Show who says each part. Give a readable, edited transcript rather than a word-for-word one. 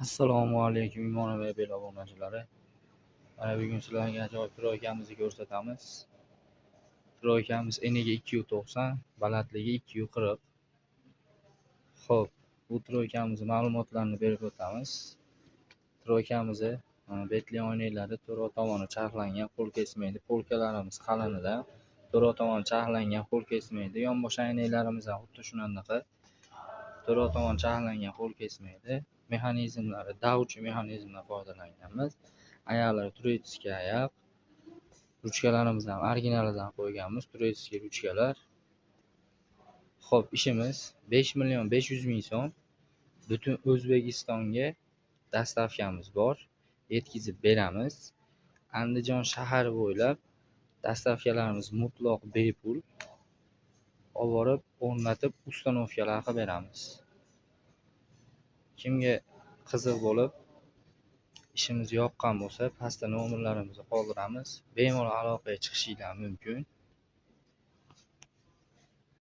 Speaker 1: Assalomu alaykum Imon va Bel obunachilari. Mana bugun sizlarga ajoyib troykamizni ko'rsatamiz. Troykamiz eniga 290, balandligi 240. Xo'p, bu troykamizni ma'lumotlarini berib o'tamiz. Troykamizni betli oynaklari to'rov tomoni charxlangan, qo'l kesmaydi. Polkalarimiz qalinidan to'rov tomoni charxlangan, qo'l kesmaydi. Yonbosh aynaklarimiz ham xuddi shunaqaqa to'rov tomon charxlangan, qo'l kesmaydi. Mexanizmlari davchi mexanizmdan foydalanganmiz. Ayoqlari turayskiy oyoq. Ruchkalarimizni ham originalidan qo'yganmiz. Turayskiy ruchkalar. Xo'p, ishimiz 5.500.000 so'm. Butun O'zbekistonga dastavkamiz bor. Yetkazib beramiz. Andijon shahari bo'ylab dastavkalarimiz mutlaq bepul. Olib o'rnatib ustanovkalar qilib beramiz. Kimga qiziq bo'lib ishimiz yoqqan bo'lsa, pastda nomerlarimizni qoldiramiz. Bemalol aloqaga chiqishingiz mumkin.